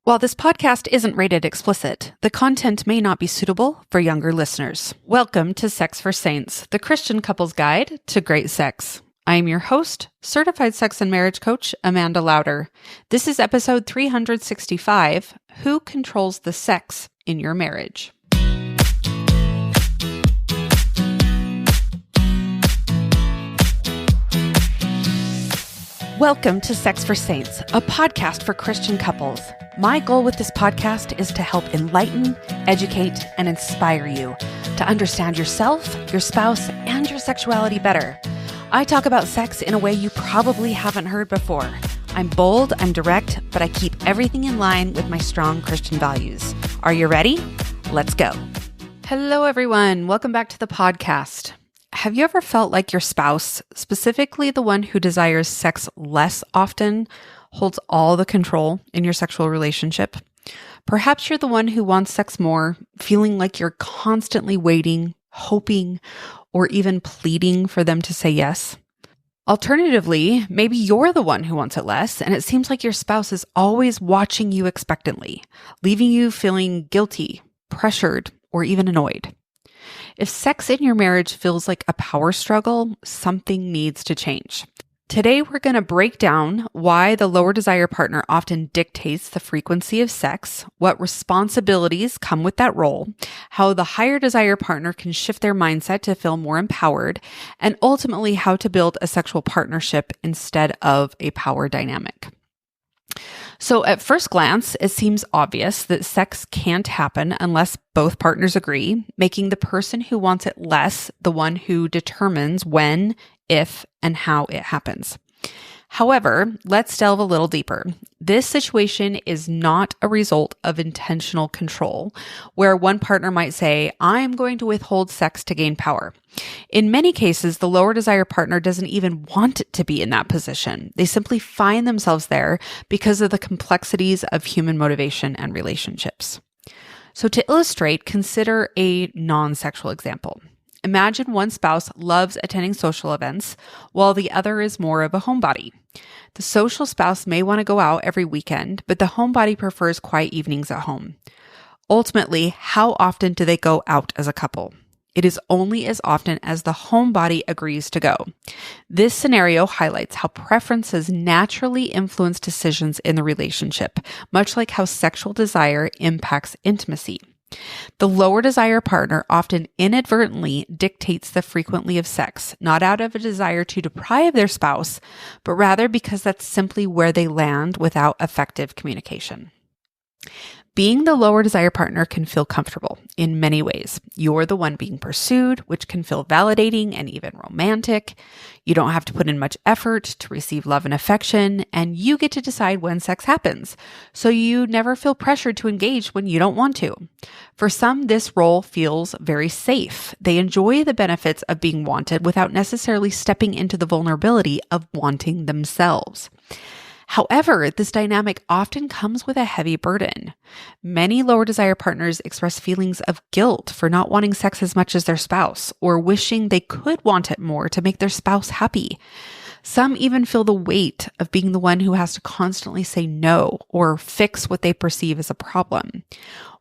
While this podcast isn't rated explicit, the content may not be suitable for younger listeners. Welcome to Sex for Saints, the Christian couple's guide to great sex. I am your host, certified sex and marriage coach, Amanda Lauder. This is episode 365, Who Controls the Sex in Your Marriage? Welcome to Sex for Saints, a podcast for Christian couples. My goal with this podcast is to help enlighten, educate, and inspire you to understand yourself, your spouse, and your sexuality better. I talk about sex in a way you probably haven't heard before. I'm bold, I'm direct, but I keep everything in line with my strong Christian values. Are you ready? Let's go. Hello, everyone. Welcome back to the podcast. Have you ever felt like your spouse, specifically the one who desires sex less often, holds all the control in your sexual relationship? Perhaps you're the one who wants sex more, feeling like you're constantly waiting, hoping, or even pleading for them to say yes. Alternatively, maybe you're the one who wants it less, and it seems like your spouse is always watching you expectantly, leaving you feeling guilty, pressured, or even annoyed. If sex in your marriage feels like a power struggle, something needs to change. Today, we're going to break down why the lower desire partner often dictates the frequency of sex, what responsibilities come with that role, how the higher desire partner can shift their mindset to feel more empowered, and ultimately how to build a sexual partnership instead of a power dynamic. So at first glance, it seems obvious that sex can't happen unless both partners agree, making the person who wants it less the one who determines when, if, and how it happens. However, let's delve a little deeper. This situation is not a result of intentional control, where one partner might say, I'm going to withhold sex to gain power. In many cases, the lower desire partner doesn't even want to be in that position. They simply find themselves there because of the complexities of human motivation and relationships. So to illustrate, consider a non-sexual example. Imagine one spouse loves attending social events, while the other is more of a homebody. The social spouse may want to go out every weekend, but the homebody prefers quiet evenings at home. Ultimately, how often do they go out as a couple? It is only as often as the homebody agrees to go. This scenario highlights how preferences naturally influence decisions in the relationship, much like how sexual desire impacts intimacy. The lower desire partner often inadvertently dictates the frequency of sex, not out of a desire to deprive their spouse, but rather because that's simply where they land without effective communication. Being the lower desire partner can feel comfortable in many ways. You're the one being pursued, which can feel validating and even romantic. You don't have to put in much effort to receive love and affection, and you get to decide when sex happens. So you never feel pressured to engage when you don't want to. For some, this role feels very safe. They enjoy the benefits of being wanted without necessarily stepping into the vulnerability of wanting themselves. However, this dynamic often comes with a heavy burden. Many lower desire partners express feelings of guilt for not wanting sex as much as their spouse, or wishing they could want it more to make their spouse happy. Some even feel the weight of being the one who has to constantly say no or fix what they perceive as a problem.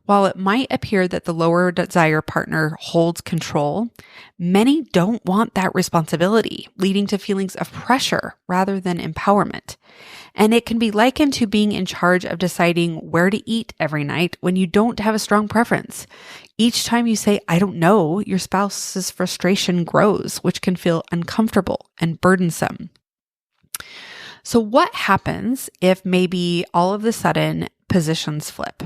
While it might appear that the lower desire partner holds control, many don't want that responsibility, leading to feelings of pressure rather than empowerment. And it can be likened to being in charge of deciding where to eat every night when you don't have a strong preference. Each time you say, I don't know, your spouse's frustration grows, which can feel uncomfortable and burdensome. So what happens if maybe all of a sudden positions flip?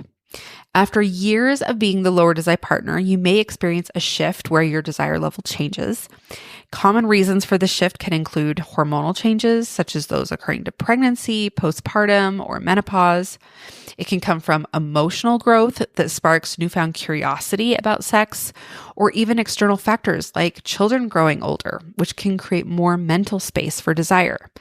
After years of being the lower desire partner, you may experience a shift where your desire level changes. Common reasons for this shift can include hormonal changes, such as those occurring to pregnancy, postpartum, or menopause. It can come from emotional growth that sparks newfound curiosity about sex, or even external factors like children growing older, which can create more mental space for desire.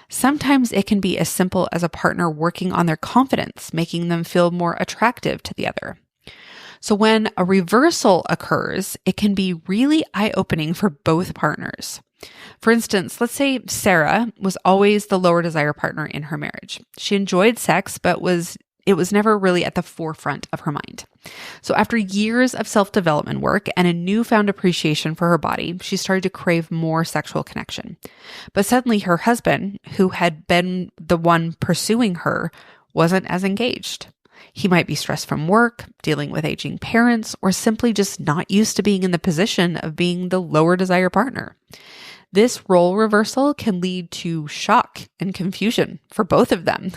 Sometimes it can be as simple as a partner working on their confidence, making them feel more attractive to the other. So when a reversal occurs, it can be really eye-opening for both partners. For instance, let's say Sarah was always the lower desire partner in her marriage. She enjoyed sex, but was It was never really at the forefront of her mind. So after years of self-development work and a newfound appreciation for her body, she started to crave more sexual connection. But suddenly her husband, who had been the one pursuing her, wasn't as engaged. He might be stressed from work, dealing with aging parents, or simply just not used to being in the position of being the lower desire partner. This role reversal can lead to shock and confusion for both of them.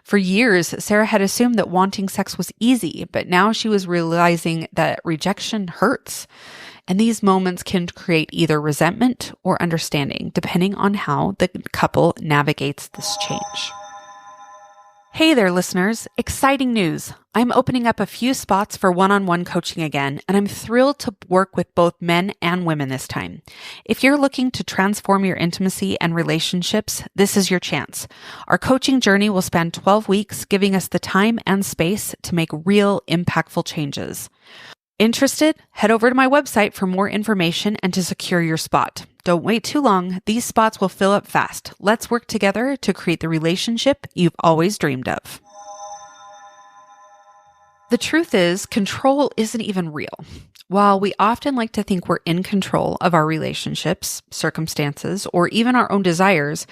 For years, Sarah had assumed that wanting sex was easy, but now she was realizing that rejection hurts. And these moments can create either resentment or understanding, depending on how the couple navigates this change. Hey there, listeners. Exciting news. I'm opening up a few spots for one-on-one coaching again, and I'm thrilled to work with both men and women this time. If you're looking to transform your intimacy and relationships, this is your chance. Our coaching journey will span 12 weeks, giving us the time and space to make real, impactful changes. Interested? Head over to my website for more information and to secure your spot. Don't wait too long. These spots will fill up fast. Let's work together to create the relationship you've always dreamed of. The truth is, control isn't even real. While we often like to think we're in control of our relationships, circumstances, or even our own desires,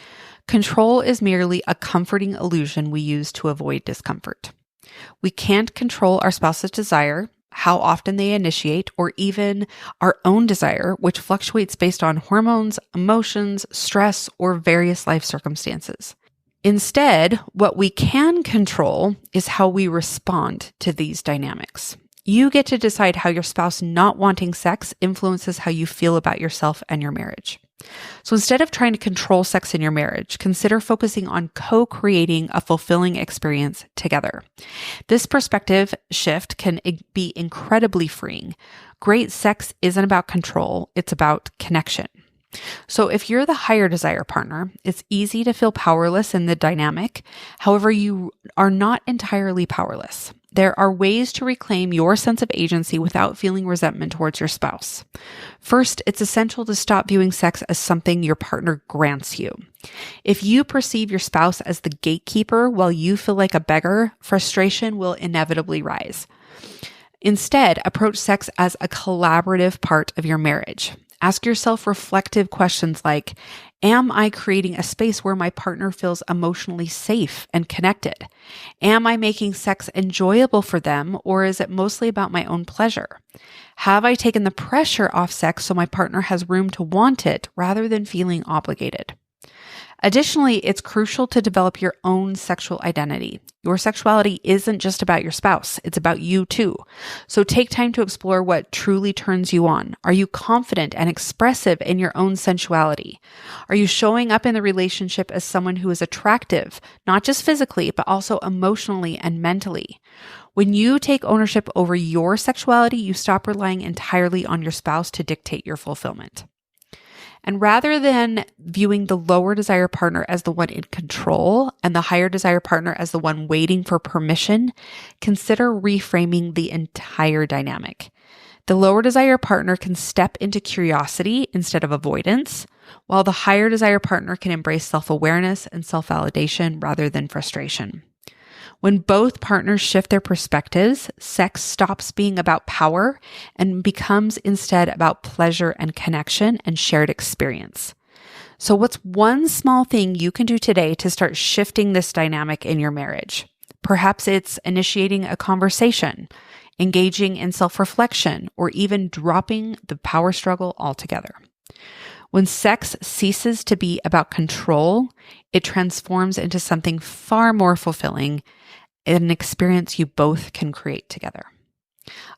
control is merely a comforting illusion we use to avoid discomfort. We can't control our spouse's desire, how often they initiate, or even our own desire, which fluctuates based on hormones, emotions, stress, or various life circumstances. Instead, what we can control is how we respond to these dynamics. You get to decide how your spouse not wanting sex influences how you feel about yourself and your marriage. So instead of trying to control sex in your marriage, consider focusing on co-creating a fulfilling experience together. This perspective shift can be incredibly freeing. Great sex isn't about control, it's about connection. So if you're the higher desire partner, it's easy to feel powerless in the dynamic. However, you are not entirely powerless. There are ways to reclaim your sense of agency without feeling resentment towards your spouse. First, it's essential to stop viewing sex as something your partner grants you. If you perceive your spouse as the gatekeeper while you feel like a beggar, frustration will inevitably rise. Instead, approach sex as a collaborative part of your marriage. Ask yourself reflective questions like, am I creating a space where my partner feels emotionally safe and connected? Am I making sex enjoyable for them, or is it mostly about my own pleasure? Have I taken the pressure off sex so my partner has room to want it rather than feeling obligated? Additionally, it's crucial to develop your own sexual identity. Your sexuality isn't just about your spouse, it's about you too. So take time to explore what truly turns you on. Are you confident and expressive in your own sensuality? Are you showing up in the relationship as someone who is attractive, not just physically, but also emotionally and mentally? When you take ownership over your sexuality, you stop relying entirely on your spouse to dictate your fulfillment. And rather than viewing the lower desire partner as the one in control and the higher desire partner as the one waiting for permission, consider reframing the entire dynamic. The lower desire partner can step into curiosity instead of avoidance, while the higher desire partner can embrace self-awareness and self-validation rather than frustration. When both partners shift their perspectives, sex stops being about power and becomes instead about pleasure and connection and shared experience. So what's one small thing you can do today to start shifting this dynamic in your marriage? Perhaps it's initiating a conversation, engaging in self-reflection, or even dropping the power struggle altogether. When sex ceases to be about control, it transforms into something far more fulfilling, an experience you both can create together.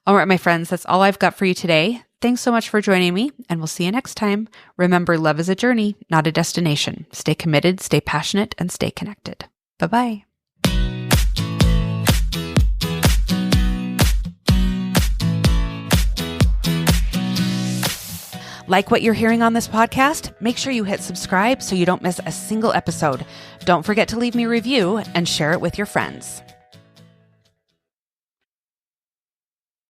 All right, my friends, that's all I've got for you today. Thanks so much for joining me, and we'll see you next time. Remember, love is a journey, not a destination. Stay committed, stay passionate, and stay connected. Bye-bye. Like what you're hearing on this podcast? Make sure you hit subscribe so you don't miss a single episode. Don't forget to leave me a review and share it with your friends.